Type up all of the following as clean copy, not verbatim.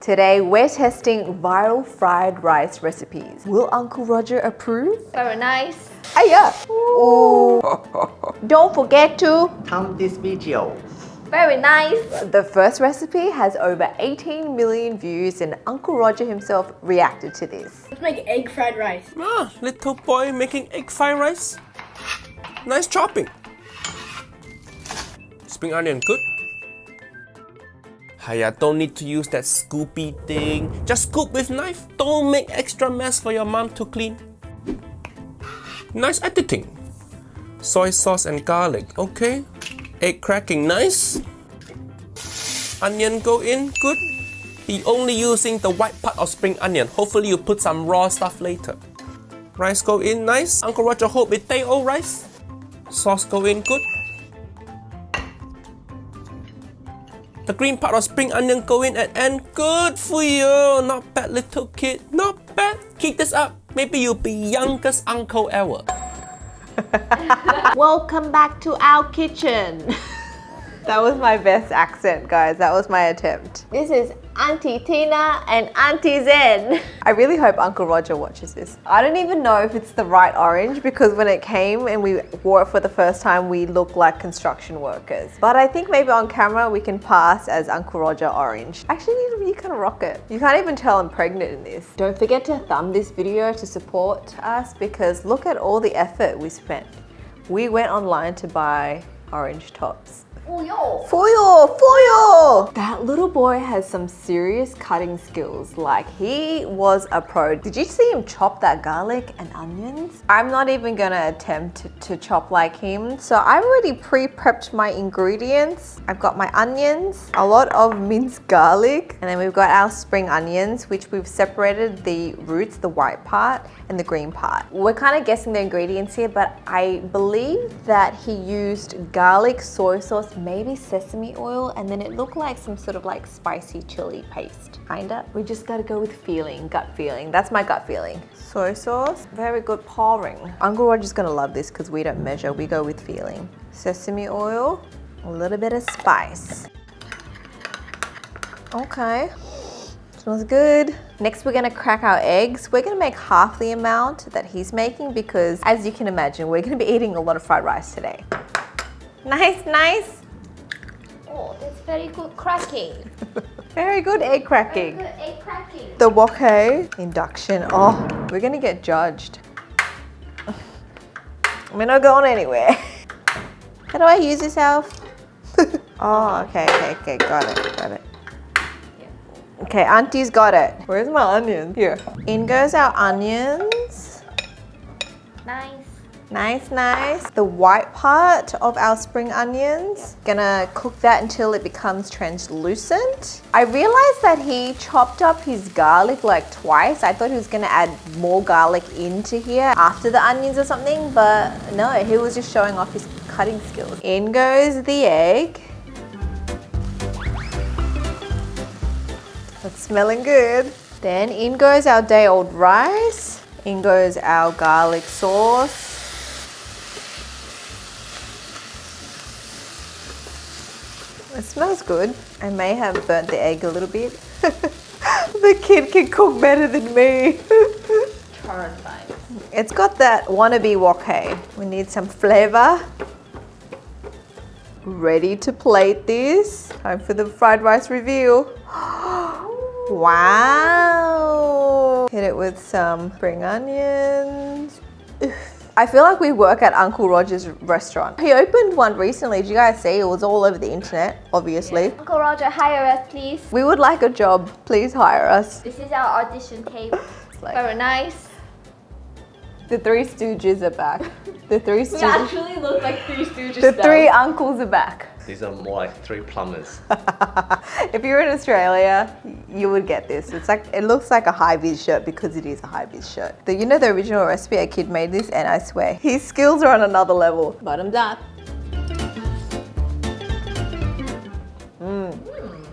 Today we're testing viral fried rice recipes. Will Uncle Roger approve? Very nice. Hiya! Ooh. Don't forget to thumb this video. Very nice. The first recipe has over 18 million views and Uncle Roger himself reacted to this. Let's make egg fried rice. Ah, little boy making egg fried rice. Nice chopping. Spring onion, good. Hiya, don't need to use that scoopy thing. Just scoop with knife. Don't make extra mess for your mom to clean. Nice editing. Soy sauce and garlic, okay. Egg cracking, nice. Onion go in, good. He only using the white part of spring onion. Hopefully you put some raw stuff later. Rice go in, nice. Uncle Roger hope it take all rice. Sauce go in, good. The green part of spring onion go in at end. Good for you. Not bad, little kid. Not bad. Keep this up. Maybe you'll be youngest uncle ever. Welcome back to our kitchen. That was my best accent, guys. That was my attempt. This is Auntie Tina and Auntie Zen. I really hope Uncle Roger watches this. I don't even know if it's the right orange because when it came and we wore it for the first time, we looked like construction workers. But I think maybe on camera we can pass as Uncle Roger orange. Actually, you can rock it. You can't even tell I'm pregnant in this. Don't forget to thumb this video to support us because look at all the effort we spent. We went online to buy orange tops. Fuyo! That little boy has some serious cutting skills. Like, he was a pro. Did you see him chop that garlic and onions? I'm not even gonna attempt to chop like him. So I've already pre-prepped my ingredients. I've got my onions, a lot of minced garlic, and then we've got our spring onions, which we've separated the roots, the white part and the green part. We're kind of guessing the ingredients here, but I believe that he used garlic, soy sauce, maybe sesame oil, and then it looked like some sort of like spicy chili paste, kinda. We just gotta go with feeling, gut feeling. That's my gut feeling. Soy sauce, very good pouring. Uncle Roger's gonna love this because we don't measure, we go with feeling. Sesame oil, a little bit of spice. Okay. Smells good. Next, we're gonna crack our eggs. We're gonna make half the amount that he's making because, as you can imagine, we're gonna be eating a lot of fried rice today. Nice. Oh, that's very good cracking. Very good egg cracking. Very good egg cracking. The wok induction. Oh, we're gonna get judged. We're not going anywhere. How do I use this, Alf? Oh, okay, got it. Okay, Auntie's got it. Where's my onion? Here. In goes our onions. Nice. The white part of our spring onions. Gonna cook that until it becomes translucent. I realized that he chopped up his garlic like twice. I thought he was gonna add more garlic into here after the onions or something, but no, he was just showing off his cutting skills. In goes the egg. It's smelling good. Then in goes our day-old rice. In goes our garlic sauce. It smells good. I may have burnt the egg a little bit. The kid can cook better than me. Terrifying. It's got that wannabe wok. We need some flavor. Ready to plate this. Time for the fried rice review. Wow! Hit it with some spring onions. I feel like we work at Uncle Roger's restaurant. He opened one recently. Did you guys see? It was all over the internet, obviously. Yeah. Uncle Roger, hire us, please. We would like a job. Please hire us. This is our audition tape. Very nice. The Three Stooges are back. The Three We Stooges. actually look like Three Stooges. The three uncles are back. These are more like three plumbers. If you're in Australia, you would get this. It's like, it looks like a high-vis shirt because it is a high-vis shirt. You know the original recipe, a kid made this and I swear, his skills are on another level. Bottoms up.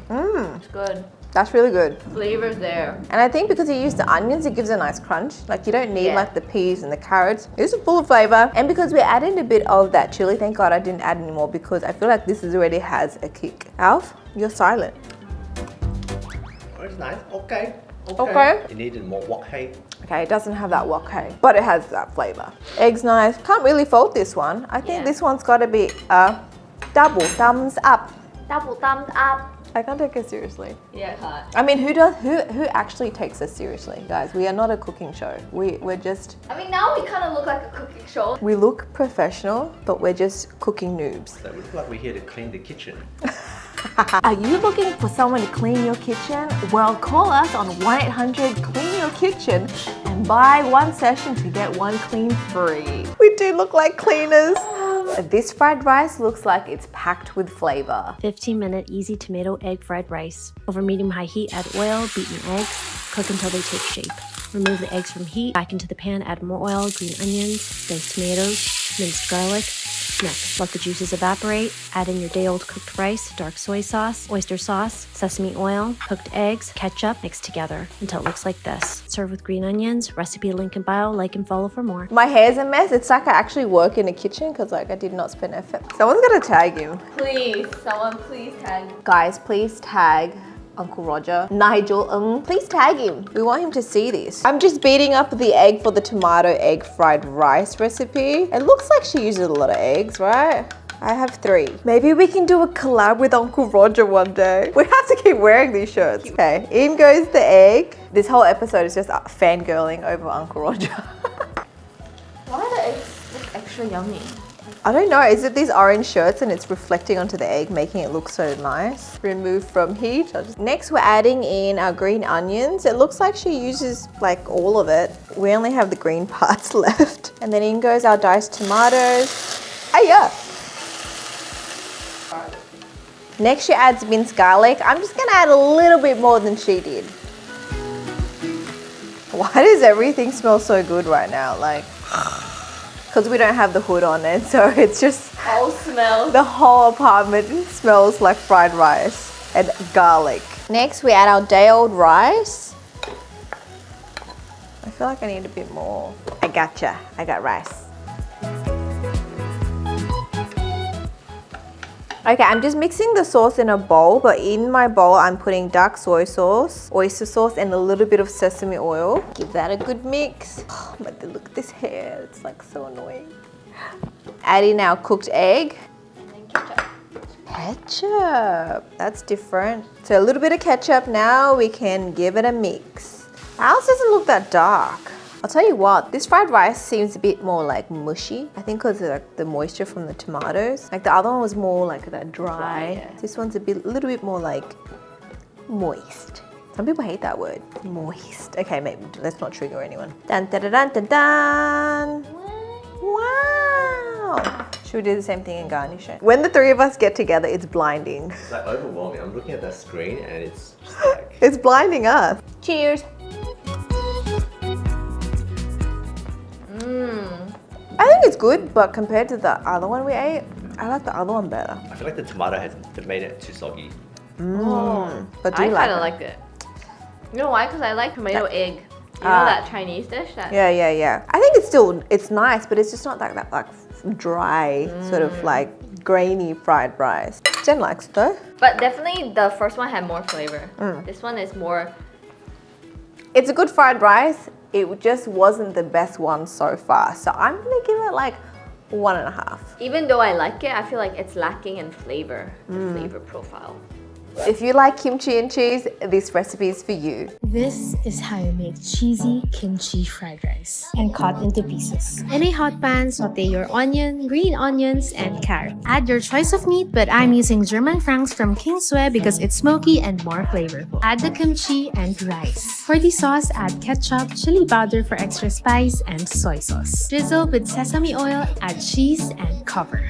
It's good. That's really good. Flavor's there. And I think because you use the onions, it gives a nice crunch. Like you don't need Yeah. like the peas and the carrots. It's full of flavor. And because we added a bit of that chili, thank God I didn't add any more because I feel like this already has a kick. Alf, you're silent. it's nice. Okay. Okay. You needed more wok hei. Okay, it doesn't have that wok hei, but it has that flavor. Egg's nice. Can't really fault this one. I think Yeah. this one's got to be a double thumbs up. Double thumbs up. I can't take it seriously. Yeah, hot. I mean, who actually takes us seriously, guys? We are not a cooking show. We're just, I mean, now we kind of look like a cooking show. we look professional, but we're just cooking noobs. So it looks like we're here to clean the kitchen. Are you looking for someone to clean your kitchen? Well, call us on 1-800-CLEAN-YOUR-KITCHEN and buy one session to get one clean free. We do look like cleaners. This fried rice looks like it's packed with flavor. 15-minute easy tomato egg fried rice. Over medium-high heat, add oil, beaten eggs, cook until they take shape. Remove the eggs from heat, back into the pan, add more oil, green onions, diced tomatoes, minced garlic. Next, let the juices evaporate, add in your day-old cooked rice, dark soy sauce, oyster sauce, sesame oil, cooked eggs, ketchup, mix together until it looks like this. Serve with green onions, recipe link in bio, like and follow for more. My hair's a mess. It's like I actually work in a kitchen because like I did not spend effort. Someone's gonna tag him. Please, someone please tag. Guys, please tag Uncle Roger, Nigel, please tag him. We want him to see this. I'm just beating up the egg for the tomato egg fried rice recipe. It looks like she uses a lot of eggs, right? I have 3. Maybe we can do a collab with Uncle Roger one day. We have to keep wearing these shirts. Okay, in goes the egg. This whole episode is just fangirling over Uncle Roger. Why do the eggs look extra yummy? I don't know, is it these orange shirts and it's reflecting onto the egg, making it look so nice? Remove from heat. Next, we're adding in our green onions. It looks like she uses like all of it. We only have the green parts left. And then in goes our diced tomatoes. Ah, yeah. Next, she adds minced garlic. I'm just gonna add a little bit more than she did. Why does everything smell so good right now? Like, because we don't have the hood on it, so it's just All smells. the whole apartment smells like fried rice and garlic. Next, we add our day-old rice. I feel like I need a bit more. I gotcha. I got rice. Okay, I'm just mixing the sauce in a bowl, but in my bowl, I'm putting dark soy sauce, oyster sauce, and a little bit of sesame oil. Give that a good mix. Oh, but look at this hair. It's like so annoying. Add in our cooked egg. Ketchup. That's different. So a little bit of ketchup. Now we can give it a mix. Ours doesn't look that dark. I'll tell you what, this fried rice seems a bit more like mushy. I think because of like the moisture from the tomatoes. Like the other one was more like that dry. Yeah. This one's a little bit more like moist. Some people hate that word, moist. Okay, maybe let's not trigger anyone. Dun dun dun dun dun dun. Wow. Should we do the same thing and garnish it? When the 3 of us get together, it's blinding. It's like overwhelming. I'm looking at that screen and it's just like... It's blinding us. Cheers. I think it's good, but compared to the other one we ate, I like the other one better. I feel like the tomato has made it too soggy. But do I you kind of it? like it. You know why? Because I like tomato egg. You know Ah. that Chinese dish? That Yeah. I think it's nice, but it's just not that like dry, sort of like grainy fried rice. Jen likes it though. But definitely the first one had more flavor. This one is more. It's a good fried rice. It just wasn't the best one so far. So I'm gonna give it like 1.5. Even though I like it, I feel like it's lacking in flavor, the flavor profile. If you like kimchi and cheese, this recipe is for you. This is how you make cheesy kimchi fried rice and cut into pieces. In a hot pan, saute your onion, green onions, and carrot. Add your choice of meat, but I'm using German Franks from Kingsway because it's smoky and more flavorful. Add the kimchi and rice. For the sauce, add ketchup, chili powder for extra spice, and soy sauce. Drizzle with sesame oil, add cheese, and cover.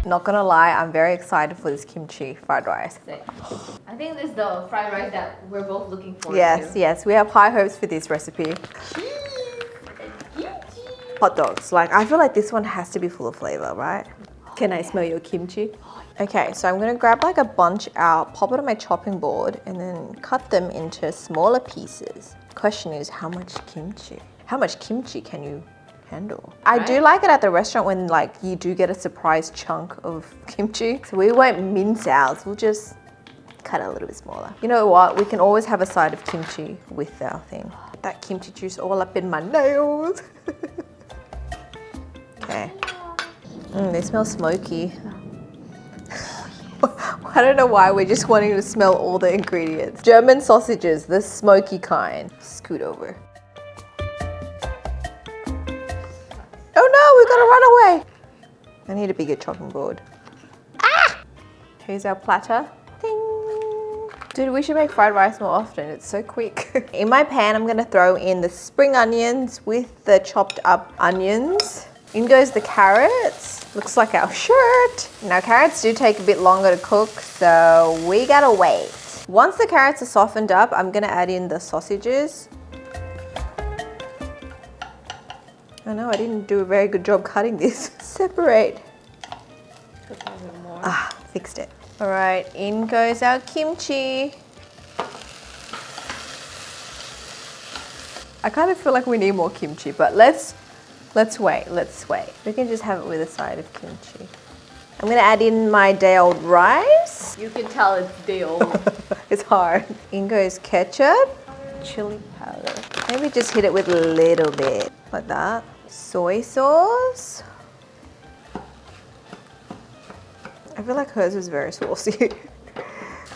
Not gonna lie, I'm very excited for this kimchi fried rice. I think this is the fried rice that we're both looking for. Yes, we have high hopes for this recipe. Hot dogs, like I feel like this one has to be full of flavor, right? Can I smell your kimchi? Okay, so I'm gonna grab like a bunch out, pop it on my chopping board, and then cut them into smaller pieces. Question is, how much kimchi? How much kimchi can you handle? I do like it at the restaurant when like you do get a surprise chunk of kimchi. So we won't mince ours, we'll just cut it a little bit smaller. You know what? We can always have a side of kimchi with our thing. That kimchi juice all up in my nails. Okay. They smell smoky. I don't know why we're just wanting to smell all the ingredients. German sausages, the smoky kind. Scoot over. Oh no, we gotta run away. I need a bigger chopping board. Ah! Here's our platter. Ding! Dude, we should make fried rice more often. It's so quick. In my pan, I'm gonna throw in the spring onions with the chopped up onions. In goes the carrots. Looks like our shirt. Now carrots do take a bit longer to cook, so we gotta wait. Once the carrots are softened up, I'm gonna add in the sausages. I know I didn't do a very good job cutting this. Separate. Ah, fixed it. All right, in goes our kimchi. I kind of feel like we need more kimchi, but let's wait. We can just have it with a side of kimchi. I'm gonna add in my day-old rice. You can tell it's day old. It's hard. In goes ketchup, chili powder. Maybe just hit it with a little bit, like that. Soy sauce. I feel like hers is very saucy.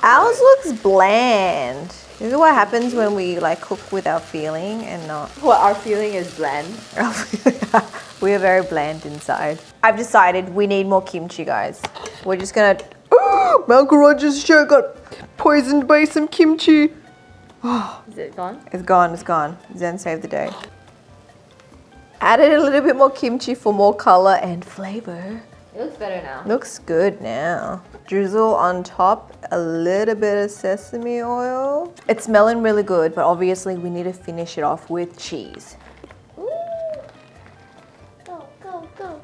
Ours looks bland. This is what happens when we like cook with our feeling and not. What our feeling is bland. We are very bland inside. I've decided we need more kimchi, guys. We're just gonna. My Uncle Roger's shirt got poisoned by some kimchi. Is it gone? It's gone, it's gone. Zen saved the day. Added a little bit more kimchi for more color and flavor. It looks better now. Looks good now. Drizzle on top a little bit of sesame oil. It's smelling really good, but obviously we need to finish it off with cheese. Ooh. Go, go, go.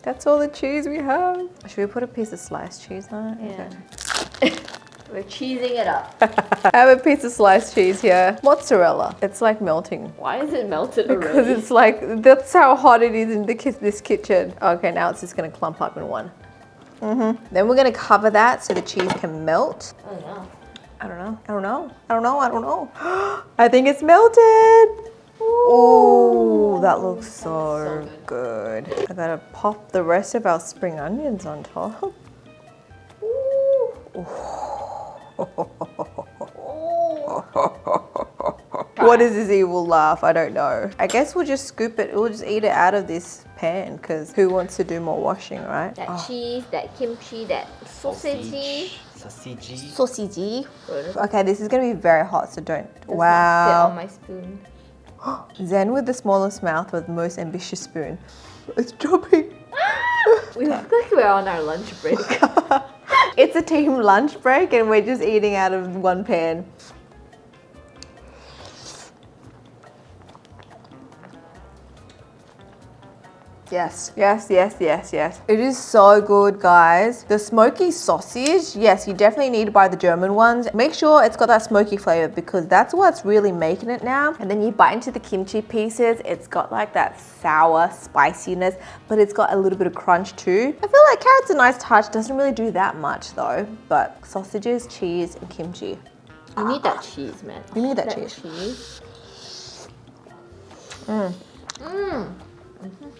That's all the cheese we have. Should we put a piece of sliced cheese on it? Yeah. Okay. We're cheesing it up. I have a piece of sliced cheese here. Mozzarella. It's like melting. Why is it melted Because already? it's like, that's how hot it is in this kitchen. Okay, now it's just gonna clump up in one. Then we're gonna cover that so the cheese can melt. Oh no. I don't know. I think it's melted. Ooh, that looks so good. I gotta pop the rest of our spring onions on top. What is this evil laugh? I don't know. I guess we'll just scoop it. We'll just eat it out of this pan because who wants to do more washing, right? That cheese, that kimchi, that sausage. Sausagey. Okay, this is gonna be very hot, so don't. Does not fit Wow. on my spoon. Zen with the smallest mouth with the most ambitious spoon. It's dropping. We look like we're on our lunch break. It's a team lunch break and we're just eating out of one pan. Yes. It is so good, guys. The smoky sausage, yes, you definitely need to buy the German ones. Make sure it's got that smoky flavor because that's what's really making it now. And then you bite into the kimchi pieces, it's got like that sour spiciness, but it's got a little bit of crunch too. I feel like carrot's a nice touch, doesn't really do that much though, but sausages, cheese, and kimchi. You need that cheese, man. You need that cheese.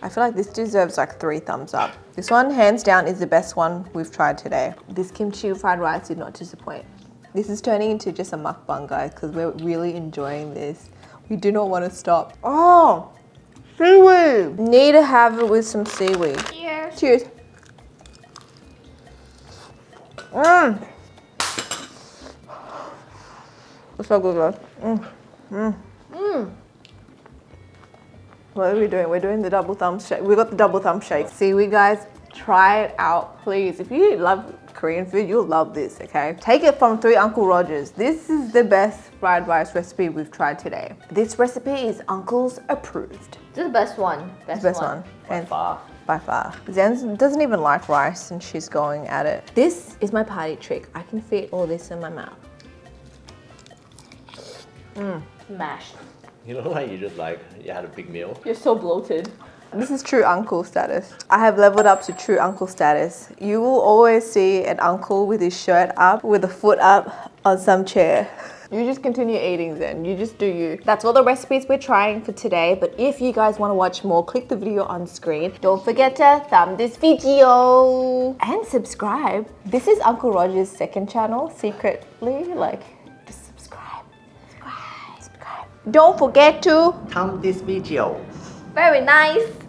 I feel like this deserves like 3 thumbs up. This one, hands down, is the best one we've tried today. This kimchi fried rice did not disappoint. This is turning into just a mukbang, guys, because we're really enjoying this. We do not want to stop. Oh, seaweed. Need to have it with some seaweed. Cheers. Cheers. It's so good, guys. What are we doing? We're doing the double thumb shake. We got the double thumb shake. Seaweed, guys, try it out, please. If you love Korean food, you'll love this, okay? Take it from 3 Uncle Rogers. This is the best fried rice recipe we've tried today. This recipe is Uncle's approved. This is the best one. Best one. By far. By far. Zen doesn't even like rice and she's going at it. This is my party trick. I can fit all this in my mouth. Mashed. You know, like you just like, you had a big meal. You're so bloated. This is true uncle status. I have leveled up to true uncle status. You will always see an uncle with his shirt up, with a foot up on some chair. You just continue eating then. You just do you. That's all the recipes we're trying for today. But if you guys want to watch more, click the video on screen. Don't forget to thumb this video and subscribe. This is Uncle Roger's second channel, secretly. Like, just subscribe. Subscribe. Don't forget to Thumb this video. Very nice.